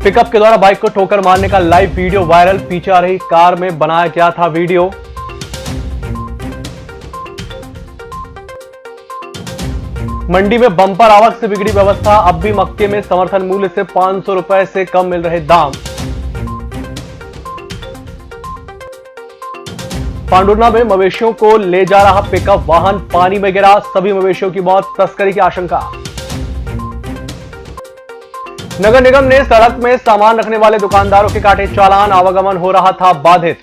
Pickup के द्वारा bike को ठोकर मारने का लाइव वीडियो वायरल। पीछे आ रही कार में बनाया गया था वीडियो। मंडी में बम्पर आवक से बिगड़ी व्यवस्था। अब भी मक्के में समर्थन मूल्य से 500 रुपए से कम मिल रहे दाम। पांडुर्ना में मवेशियों को ले जा रहा पिकअप वाहन पानी में गिरा। सभी मवेशियों की मौत, तस्करी की आशंका। नगर निगम ने सड़क में सामान रखने वाले दुकानदारों के काटे चालान। आवागमन हो रहा था बाधित।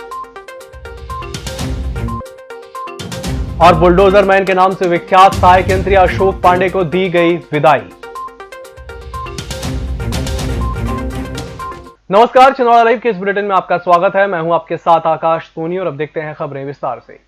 और बुलडोजर मैन के नाम से विख्यात सहायक यंत्री अशोक पांडे को दी गई विदाई। नमस्कार, छिंदवाड़ा लाइव के इस बुलेटिन में आपका स्वागत है। मैं हूं आपके साथ आकाश सोनी और अब देखते हैं खबरें विस्तार से।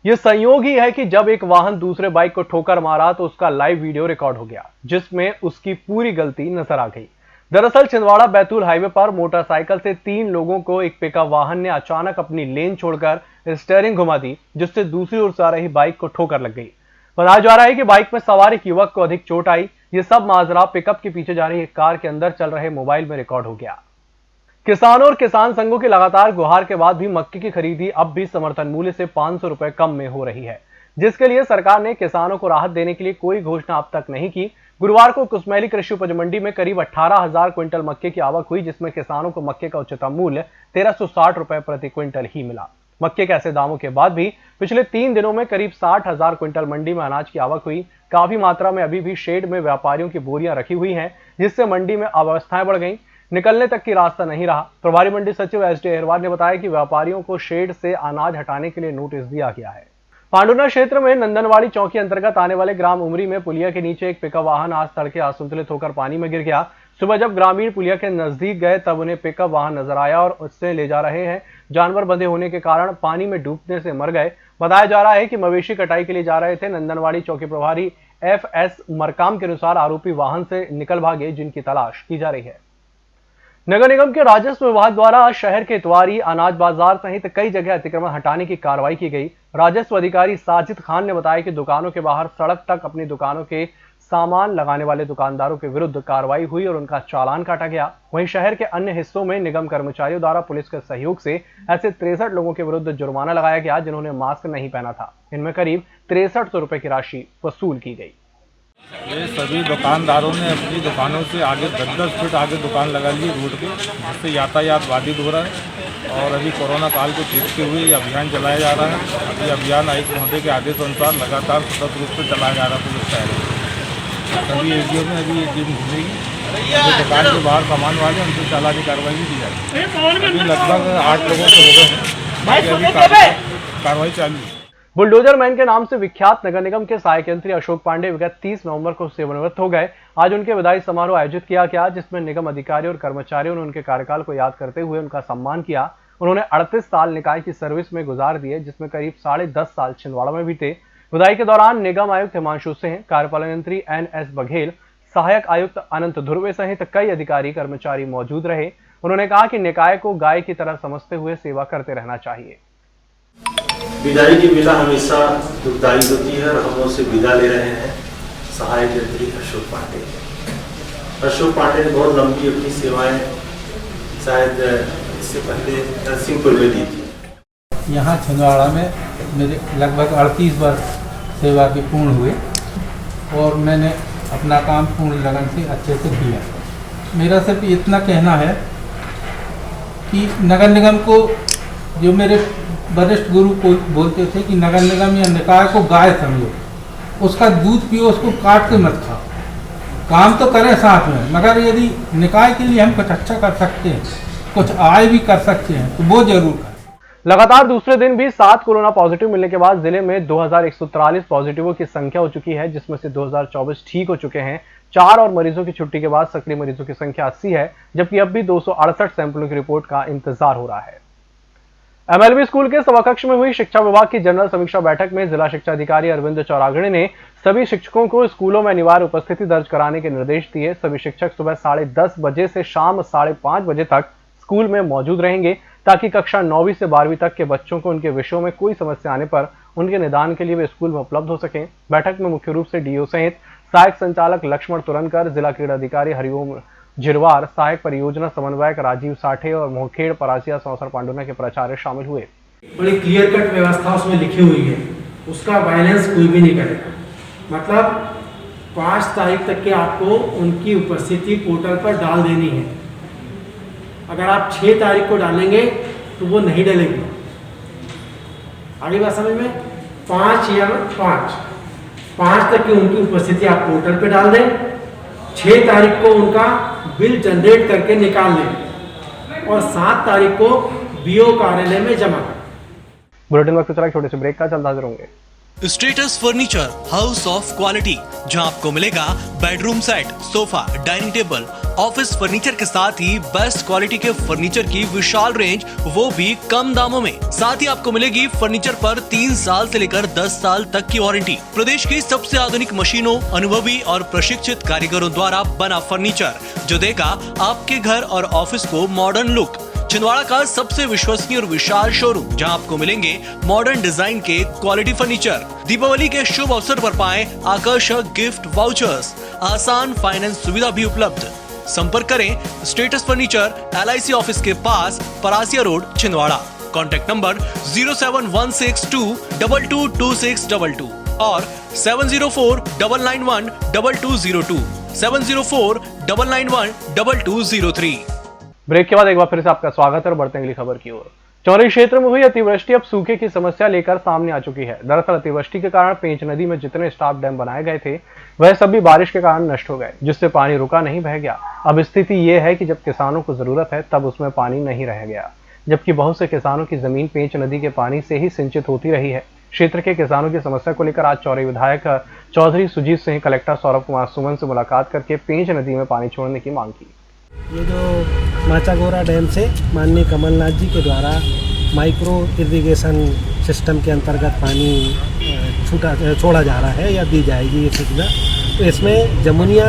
यह संयोग ही है कि जब एक वाहन दूसरे बाइक को ठोकर मारा तो उसका लाइव वीडियो रिकॉर्ड हो गया, जिसमें उसकी पूरी गलती नजर आ गई। दरअसल छिंदवाड़ा बैतूल हाईवे पर मोटरसाइकिल से 3 लोगों को एक पिकअप वाहन ने अचानक अपनी लेन छोड़कर स्टीयरिंग घुमा दी, जिससे दूसरी ओर से आ रही बाइक को ठोकर लग गई। बताया जा रहा है कि बाइक में सवार एक युवक को अधिक चोट आई। यह सब माजरा पिकअप के पीछे जा रही एक कार के अंदर चल रहे मोबाइल में रिकॉर्ड हो गया। किसानों और किसान संघों की लगातार गुहार के बाद भी मक्के की खरीदी अब भी समर्थन मूल्य से 500 रुपए कम में हो रही है, जिसके लिए सरकार ने किसानों को राहत देने के लिए कोई घोषणा अब तक नहीं की। गुरुवार को कुसमैली कृषि उपज मंडी में करीब 18,000 क्विंटल मक्के की आवक हुई, जिसमें किसानों को मक्के का उच्चतम मूल्य 1360 रुपए प्रति क्विंटल ही मिला। मक्के के ऐसे दामों के बाद भी पिछले 3 दिनों में करीब 60,000 क्विंटल मंडी में अनाज की आवक हुई। काफी मात्रा में अभी भी शेड में व्यापारियों की बोरियां रखी हुई हैं, जिससे मंडी में अव्यवस्थाएं बढ़ गई। निकलने तक की रास्ता नहीं रहा। प्रभारी मंडी सचिव एस डी अहिरवार ने बताया कि व्यापारियों को शेड से अनाज हटाने के लिए नोटिस दिया गया है। पांडुर्ना क्षेत्र में नंदनवाड़ी चौकी अंतर्गत आने वाले ग्राम उमरी में पुलिया के नीचे एक पिकअप वाहन आज तड़के असंतुलित होकर पानी में गिर गया। सुबह जब ग्रामीण पुलिया के नजदीक गए तब उन्हें पिकअप वाहन नजर आया और उससे ले जा रहे हैं जानवर बंधे होने के कारण पानी में डूबने से मर गए। बताया जा रहा है कि मवेशी कटाई के लिए जा रहे थे। नंदनवाड़ी चौकी प्रभारी FS मरकाम के अनुसार आरोपी वाहन से निकल भागे, जिनकी तलाश की जा रही है। नगर निगम के राजस्व विभाग द्वारा शहर के इतवारी, अनाज बाजार सहित कई जगह अतिक्रमण हटाने की कार्रवाई की गई। राजस्व अधिकारी साजिद खान ने बताया कि दुकानों के बाहर सड़क तक अपनी दुकानों के सामान लगाने वाले दुकानदारों के विरुद्ध कार्रवाई हुई और उनका चालान काटा गया। वहीं शहर के अन्य हिस्सों में निगम कर्मचारियों द्वारा पुलिस के सहयोग से ऐसे 63 लोगों के विरुद्ध जुर्माना लगाया गया, जिन्होंने मास्क नहीं पहना था। इनमें करीब 6300 रुपए की राशि वसूल की गई। ये सभी दुकानदारों ने अपनी दुकानों से आगे 10-10 फीट आगे दुकान लगा ली रोड पे, जिससे यातायात बाधित हो रहा है। और अभी कोरोना काल को देखते हुए ये अभियान चलाया जा रहा है। अभी अभियान आयुक्त महोदय के आदेश अनुसार लगातार सतत रूप से चलाया जा रहा है पुलिस शहर। सभी एरियो में अभी ये टीम घूमेगी। जो दुकान के बाहर सामान वाले उनसे चालानी कार्रवाई भी की जाएगी। अभी लगभग 8 लोगों से हो गए हैं। अभी कार्रवाई चालू है। बुलडोजर मैन के नाम से विख्यात नगर निगम के सहायक यंत्री अशोक पांडे विगत 30 नवंबर को सेवानिवृत्त हो गए। आज उनके विदाई समारोह आयोजित किया गया, जिसमें निगम अधिकारियों और कर्मचारियों ने उनके कार्यकाल को याद करते हुए उनका सम्मान किया। उन्होंने 38 साल निकाय की सर्विस में गुजार दिए, जिसमें करीब 10.5 साल छिंदवाड़ा में बीते। विदाई के दौरान निगम आयुक्त हिमांशु सिंह, कार्यपालन यंत्री NS बघेल, सहायक आयुक्त अनंत ध्रुवे सहित कई अधिकारी कर्मचारी मौजूद रहे। उन्होंने कहा कि निकाय को गाय की तरह समझते हुए सेवा करते रहना चाहिए। विदाई की वेला हमेशा दुखदायी होती है और हम उससे विदा ले रहे हैं सहायक यंत्री अशोक पांडे। अशोक पांडे ने बहुत लंबी अपनी सेवाएं शायद इससे पहले नरसिंहपुर में दी थी। यहाँ छिंदवाड़ा में मेरे लगभग 38 वर्ष सेवा के पूर्ण हुए और मैंने अपना काम पूर्ण लगन से अच्छे से किया। मेरा सिर्फ इतना कहना है कि नगर निगम को, जो मेरे वरिष्ठ गुरु को बोलते थे कि नगर निगम या निकाय को गाय समझो, उसका दूध पियो, उसको काट के मत खाओ। काम तो करें साथ में, मगर यदि निकाय के लिए हम कुछ अच्छा कर सकते हैं, कुछ आय भी कर सकते हैं, तो वो जरूर करें। लगातार दूसरे दिन भी 7 कोरोना पॉजिटिव मिलने के बाद जिले में 2143 पॉजिटिवों की संख्या हो चुकी है, जिसमें से 2024 ठीक हो चुके हैं। 4 और मरीजों की छुट्टी के बाद सक्रिय मरीजों की संख्या 80 है, जबकि अब भी 268 सैंपलों की रिपोर्ट का इंतजार हो रहा है। MLB स्कूल के सभाकक्ष में हुई शिक्षा विभाग की जनरल समीक्षा बैठक में जिला शिक्षा अधिकारी अरविंद चौरागड़े ने सभी शिक्षकों को स्कूलों में अनिवार्य उपस्थिति दर्ज कराने के निर्देश दिए। सभी शिक्षक सुबह 10:30 बजे से शाम 5:30 बजे तक स्कूल में मौजूद रहेंगे, ताकि कक्षा 9वीं से 12वीं तक के बच्चों को उनके विषयों में कोई समस्या आने पर उनके निदान के लिए वे स्कूल में उपलब्ध हो सकें। बैठक में मुख्य रूप से DO सहित सहायक संचालक लक्ष्मण तुरनकर, जिला क्रीड़ा अधिकारी हरिओम झिरवार सहायक परियोजना समन्वयक राजीव साठे और मोहखेड़ परासिया सौसर पांडुना के प्राचार्य शामिल हुए। बड़ी क्लियर कट व्यवस्था उसमें लिखी हुई है, उसका वायलेंस कोई भी नहीं करेगा। मतलब 5 तारीख तक के आपको उनकी उपस्थिति पोर्टल पर डाल देनी है। अगर आप 6 तारीख को डालेंगे तो वो नहीं डलेगी। आगे बात समझ में? 5 तक की उनकी उपस्थिति आप पोर्टल पे डाल दें। 6 तारीख को उनका बिल जनरेट करके निकाल लें और 7 तारीख को बीओ कार्यालय में जमा करें। बुलेटिन वक्त चला छोटे से ब्रेक का, चलता रहूंगे। Status furniture house of quality, जहां आपको मिलेगा bedroom set, sofa, dining table, office furniture के साथ ही बेस्ट क्वालिटी के फर्नीचर की विशाल रेंज, वो भी कम दामों में। साथ ही आपको मिलेगी फर्नीचर पर 3 साल से लेकर 10 साल तक की वारंटी। प्रदेश की सबसे आधुनिक मशीनों, अनुभवी और प्रशिक्षित कारीगरों द्वारा बना फर्नीचर, जो देगा आपके घर और ऑफिस को मॉडर्न लुक। छिंदवाड़ा का सबसे विश्वसनीय और विशाल शोरूम, जहां आपको मिलेंगे मॉडर्न डिजाइन के क्वालिटी फर्नीचर। दीपावली के शुभ अवसर पर पाएं आकर्षक गिफ्ट वाउचर्स, आसान फाइनेंस सुविधा भी उपलब्ध। संपर्क करें स्टेटस फर्नीचर, LIC ऑफिस के पास, Parasia road, Chhindwara. Contact number 07162222622 और 70499122202, 70499122203। ब्रेक के बाद एक बार फिर से आपका स्वागत है और बढ़ते हैं अगली खबर की ओर। चौरी क्षेत्र में हुई अतिवृष्टि अब सूखे की समस्या लेकर सामने आ चुकी है। दरअसल अतिवृष्टि के कारण पेंच नदी में जितने स्टॉप डैम बनाए गए थे वह सभी बारिश के कारण नष्ट हो गए, जिससे पानी रुका नहीं, बह गया। अब स्थिति ये है कि जब किसानों को जरूरत है तब उसमें पानी नहीं रह गया, जबकि बहुत से किसानों की जमीन पेंच नदी के पानी से ही सिंचित होती रही है। क्षेत्र के किसानों की समस्या को लेकर आज चौरी विधायक चौधरी सुजीत सिंह कलेक्टर सौरभ कुमार सुमन से मुलाकात करके पेंच नदी में पानी छोड़ने की मांग की। ये जो माचागोरा डैम से माननीय कमलनाथ जी के द्वारा माइक्रो इरिगेशन सिस्टम के अंतर्गत पानी छोड़ा जा रहा है या दी जाएगी ये सुविधा, तो इसमें जमुनिया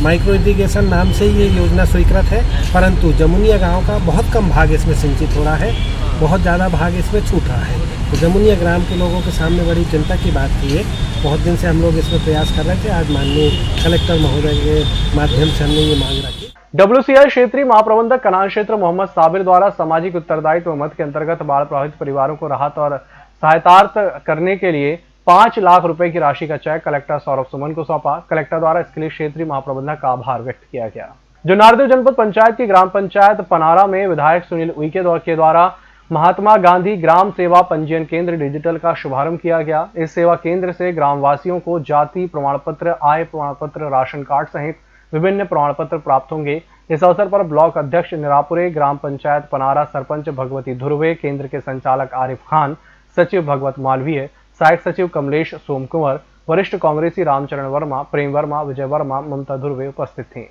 माइक्रो इरिगेशन नाम से ये योजना स्वीकृत है, परंतु जमुनिया गांव का बहुत कम भाग इसमें सिंचित हो रहा है, बहुत ज़्यादा भाग इसमें छूट रहा है। तो जमुनिया ग्राम के लोगों के सामने बड़ी चिंता की बात थी। बहुत दिन से हम लोग इसमें प्रयास कर रहे थे। आज माननीय कलेक्टर महोदय के माध्यम से हमने ये मांग रखी। WCI क्षेत्रीय महाप्रबंधक कनान क्षेत्र मोहम्मद साबिर द्वारा सामाजिक उत्तरदायित्व मद के अंतर्गत बाढ़ प्रभावित परिवारों को राहत और सहायतार्थ करने के लिए 5 लाख रुपए की राशि का चेक कलेक्टर सौरभ सुमन को सौंपा। कलेक्टर द्वारा इसके लिए क्षेत्रीय महाप्रबंधक का आभार व्यक्त किया गया। जुन्नारदेव जनपद पंचायत की ग्राम पंचायत पनारा में विधायक सुनील उइके के द्वारा महात्मा गांधी ग्राम सेवा पंजीयन केंद्र डिजिटल का शुभारंभ किया गया। इस सेवा केंद्र से ग्रामवासियों को जाति प्रमाण पत्र, आय प्रमाण पत्र, राशन कार्ड सहित विभिन्न प्रमाण पत्र प्राप्त होंगे। इस अवसर पर ब्लॉक अध्यक्ष निरापुरे, ग्राम पंचायत पनारा सरपंच भगवती धुर्वे, केंद्र के संचालक आरिफ खान, सचिव भगवत मालवीय, सहायक सचिव कमलेश सोम कुंवर, वरिष्ठ कांग्रेसी रामचरण वर्मा, प्रेम वर्मा, विजय वर्मा, ममता धुर्वे उपस्थित थी।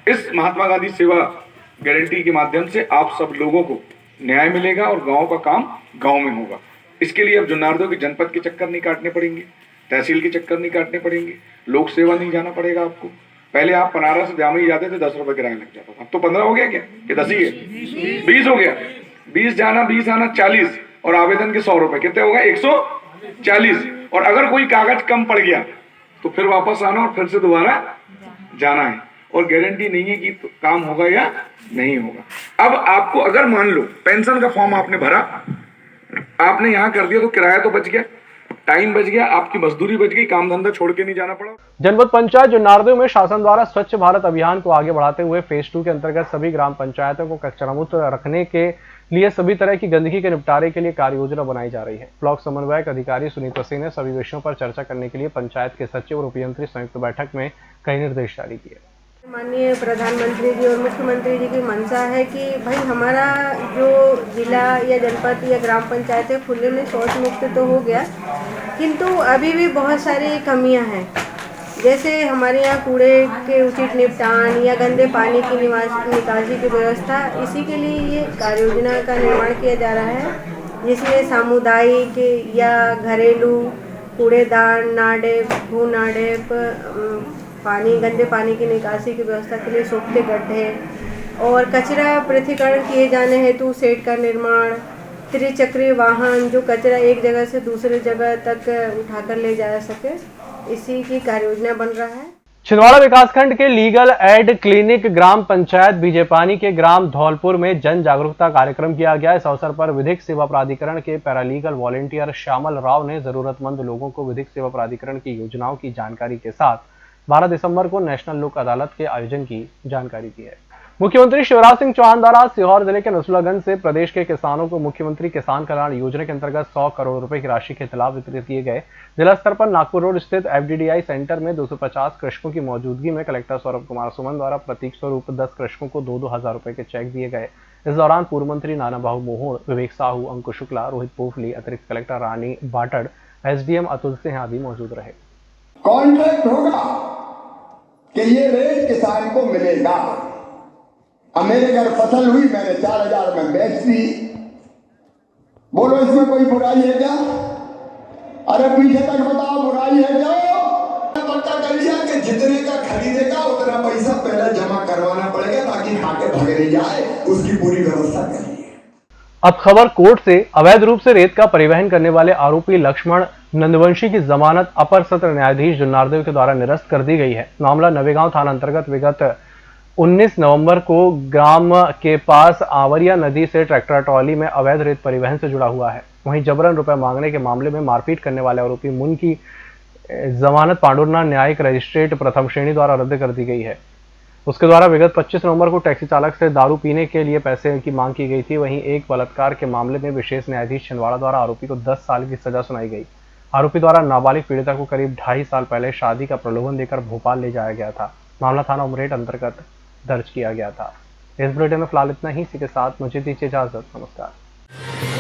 इस महात्मा गांधी सेवा गारंटी के माध्यम से आप सब लोगों को न्याय मिलेगा और गांव का काम गांव में होगा। इसके लिए अब जुन्नारदेव के जनपद के चक्कर नहीं काटने पड़ेंगे, तहसील के चक्कर नहीं काटने पड़ेंगे, लोक सेवा नहीं जाना पड़ेगा आपको। पहले आप पनारा से जामे ही जाते थे, 10 रुपए किराया लग जाता था। अब तो 15 हो गया क्या, कि 10 ही है, 20 हो गया। 20 जाना 20 आना 40 और आवेदन के 100 रुपए, कितने होगा 140। और अगर कोई कागज कम पड़ गया तो फिर वापस आना और फिर से दोबारा जाना है, और गारंटी नहीं है कि तो काम होगा या नहीं होगा। अब आपको अगर मान लो पेंशन का फॉर्म आपने भरा, आपने यहाँ कर दिया तो किराया तो बच गया, टाइम बच गया, आपकी मजदूरी बच गई, काम धंधा छोड़ के नहीं जाना पड़ा। जनपद पंचायत जुन्नारदेव में शासन द्वारा स्वच्छ भारत अभियान को आगे बढ़ाते हुए फेज 2 के अंतर्गत सभी ग्राम पंचायतों को कचरा मुक्त रखने के लिए सभी तरह की गंदगी के निपटारे के लिए कार्य योजना बनाई जा रही है। ब्लॉक समन्वयक अधिकारी सुनीता सिंह ने सभी विषयों पर चर्चा करने के लिए पंचायत के सचिव और उपयंत्री संयुक्त बैठक में कई निर्देश जारी किए। माननीय प्रधानमंत्री जी और मुख्यमंत्री जी की मंशा है कि भाई हमारा जो जिला या जनपद या ग्राम पंचायत है खुले में शौच मुक्त तो हो गया, किंतु अभी भी बहुत सारी कमियां हैं। जैसे हमारे यहाँ कूड़े के उचित निपटान या गंदे पानी की निकासी की व्यवस्था, इसी के लिए ये कार्य योजना का निर्माण किया जा रहा है, जिसमें सामुदायिक या घरेलू कूड़ेदान, नाडेप, भू नाडेप, गंदे पानी की निकासी की व्यवस्था के लिए सोखते गड्ढे और कचरा पृथक्करण किए जाने हेतु शेड का निर्माण, त्रिचक्रीय वाहन जो कचरा एक जगह से दूसरी जगह तक उठाकर ले जा सके, इसी की कार्य योजना बन रहा है। छिंदवाड़ा विकासखंड के लीगल एड क्लिनिक ग्राम पंचायत बीजेपानी के ग्राम धौलपुर में जन जागरूकता कार्यक्रम किया गया। इस अवसर पर विधिक सेवा प्राधिकरण के पैरालीगल वॉलंटियर श्यामल राव ने जरूरतमंद लोगों को विधिक सेवा प्राधिकरण की योजनाओं की जानकारी के साथ 12 दिसंबर को नेशनल लोक अदालत के आयोजन की जानकारी दी है। मुख्यमंत्री शिवराज सिंह चौहान द्वारा सीहोर जिले के नसरुल्लागंज से प्रदेश के किसानों को मुख्यमंत्री किसान कल्याण योजना के अंतर्गत 100 करोड़ रुपए की राशि के लाभ वितरित किए गए। जिला स्तर पर नागपुर रोड स्थित FDDI सेंटर में 250 कृषकों की मौजूदगी में कलेक्टर सौरभ कुमार सुमन द्वारा प्रतीक स्वरूप 10 कृषकों को 2-2 हजार रुपए के चेक दिए गए। इस दौरान पूर्व मंत्री नाना बाबू मोहन, विवेक साहू, अंकुश शुक्ला, रोहित पोफली, अतिरिक्त कलेक्टर रानी बाटड़, SDM अतुल सिंह आदि मौजूद रहे। कॉन्ट्रैक्ट होगा कि ये रेट किसान को मिलेगा। अब मेरे घर फसल हुई, मैंने 4000 में बेच दी। बोलो इसमें कोई बुराई है क्या? अरे पीछे तक बताओ, बुराई है क्या? पक्का कर लिया कि जितने का खरीदेगा उतना पैसा पहले जमा करवाना पड़ेगा ताकि खाके भाग नहीं जाए, उसकी पूरी व्यवस्था करिए। अब खबर कोर्ट से। अवैध रूप से रेत का परिवहन करने वाले आरोपी लक्ष्मण नंदवंशी की जमानत अपर सत्र न्यायाधीश जुन्नारदेव के द्वारा निरस्त कर दी गई है। मामला नवेगांव थाना अंतर्गत विगत 19 नवंबर को ग्राम के पास आवरिया नदी से ट्रैक्टर ट्रॉली में अवैध रेत परिवहन से जुड़ा हुआ है। वहीं जबरन रुपए मांगने के मामले में मारपीट करने वाले आरोपी मुन की जमानत पांडुरना न्यायिक मजिस्ट्रेट प्रथम श्रेणी द्वारा रद्द कर दी गई है। उसके द्वारा विगत 25 नवंबर को टैक्सी चालक से दारू पीने के लिए पैसे की मांग की गई थी। वहीं एक बलात्कार के मामले में विशेष न्यायाधीश छिंदवाड़ा द्वारा आरोपी को 10 साल की सजा सुनाई गई। आरोपी द्वारा नाबालिग पीड़िता को करीब 2.5 साल पहले शादी का प्रलोभन देकर भोपाल ले जाया गया था। मामला थाना उमरेड अंतर्गत दर्ज किया गया था। इस बुलेटिन में फिलहाल इतना ही। इसी के साथ मुझे दीजिए इजाजत। नमस्कार।